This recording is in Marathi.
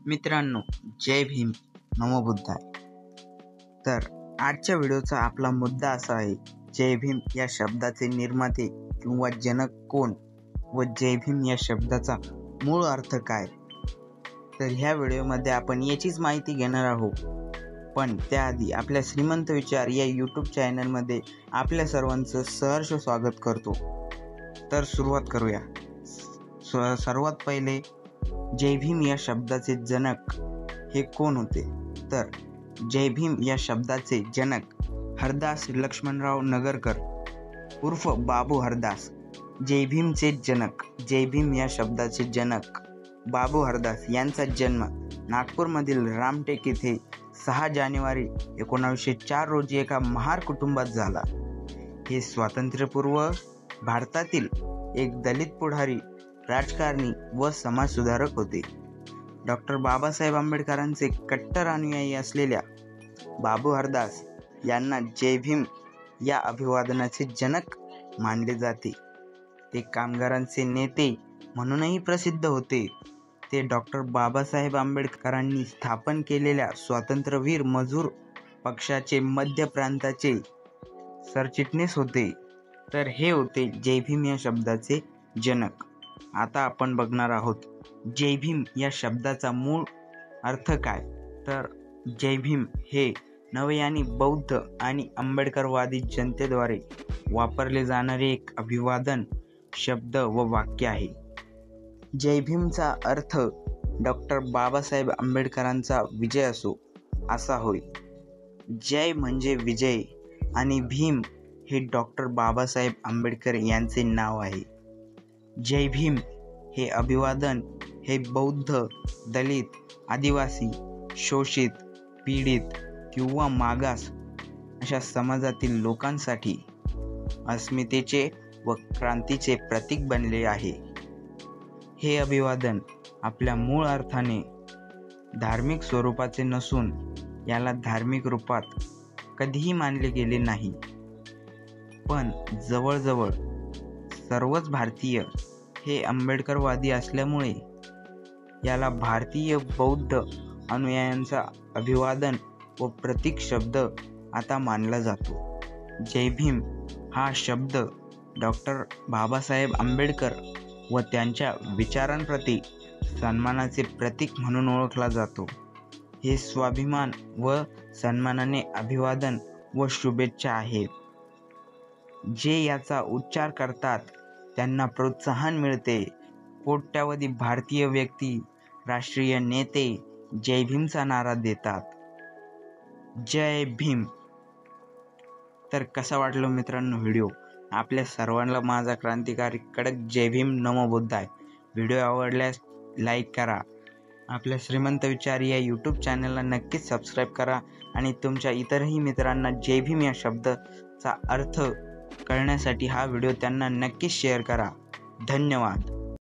मित्रांनो, जय भीम, नमो बुद्धाय. तर आजच्या व्हिडिओचा आपला मुद्दा असा आहे, जय भीम या शब्दाचे निर्माते किंवा जनक कोण व जय भीम या शब्दाचा मूळ अर्थ काय. तर ह्या व्हिडिओमध्ये आपण याचीच माहिती घेणार आहोत. पण त्याआधी आपल्या श्रीमंत विचार या यूट्यूब चॅनलमध्ये आपल्या सर्वांचं सहर्ष स्वागत करतो. तर सुरुवात करूया. सर्वात पहिले जय भीम या शब्दाचे जनक हे कोण होते. तर जय भीम या शब्दाचे जनक हरदास लक्ष्मणराव नगरकर उर्फ बाबू हरदास. जय भीमचे जनक, जय भीम या शब्दाचे जनक बाबू हरदास यांचा जन्म नागपूरमधील रामटेक येथे 6 जानेवारी 1904 रोजी एका महार कुटुंबात झाला. हे स्वातंत्र्यपूर्व भारतातील एक दलित पुढारी, राजकारणी व समाजसुधारक होते. डॉक्टर बाबासाहेब आंबेडकरांचे कट्टर अनुयायी असलेल्या बाबू हरदास यांना जय भीम या अभिवादनाचे जनक मानले जाते. ते कामगारांचे नेते म्हणूनही प्रसिद्ध होते. ते डॉक्टर बाबासाहेब आंबेडकरांनी स्थापन केलेल्या स्वातंत्र्यवीर मजूर पक्षाचे मध्य प्रांताचे सरचिटणीस होते. तर हे होते जय भीम या शब्दाचे जनक. आता आपण बघणार आहोत जय भीम या शब्दाचा मूळ अर्थ काय. तर जय भीम हे नवयानी बौद्ध आणि आंबेडकरवादी जनतेद्वारे वापरले जाणारे एक अभिवादन शब्द व वाक्य आहे. जय भीमचा अर्थ डॉक्टर बाबासाहेब आंबेडकरांचा विजय असो असा होय. जय म्हणजे विजय आणि भीम हे डॉक्टर बाबासाहेब आंबेडकर यांचे नाव आहे. जय भीम हे अभिवादन हे बौद्ध, दलित, आदिवासी, शोषित, पीडित किंवा मागास अशा समाजातील लोकांसाठी अस्मितेचे व क्रांतीचे प्रतीक बनले आहे. हे अभिवादन आपल्या मूळ अर्थाने धार्मिक स्वरूपाचे नसून याला धार्मिक रूपात कधीही मानले गेले नाही. पण जवळजवळ सर्वच भारतीय हे आंबेडकरवादी असल्यामुळे याला भारतीय बौद्ध अनुयायांचा अभिवादन व प्रतीक शब्द आता मानला जातो. जय भीम हा शब्द डॉक्टर बाबासाहेब आंबेडकर व त्यांच्या विचारांप्रती सन्मानाचे प्रतीक म्हणून ओळखला जातो. हे स्वाभिमान व सन्मानाने अभिवादन व शुभेच्छा आहेत. जे याचा उच्चार करतात त्यांना प्रोत्साहन मिळते. कोट्यावधी भारतीय व्यक्ती, राष्ट्रीय नेते जय भीमचा नारा देतात. जय भीम. तर कसा वाटलं मित्रांनो व्हिडिओ. आपल्या सर्वांना माझा क्रांतिकारी कडक जय भीम, नमो बुद्धाय. व्हिडिओ आवडल्यास लाईक करा. आपल्या श्रीमंत विचार या यूट्यूब चॅनलला नक्कीच सबस्क्राईब करा आणि तुमच्या इतरही मित्रांना जय भीम या शब्दाचा अर्थ कळण्यासाठी हा व्हिडिओ त्यांना नक्कीच शेअर करा. धन्यवाद.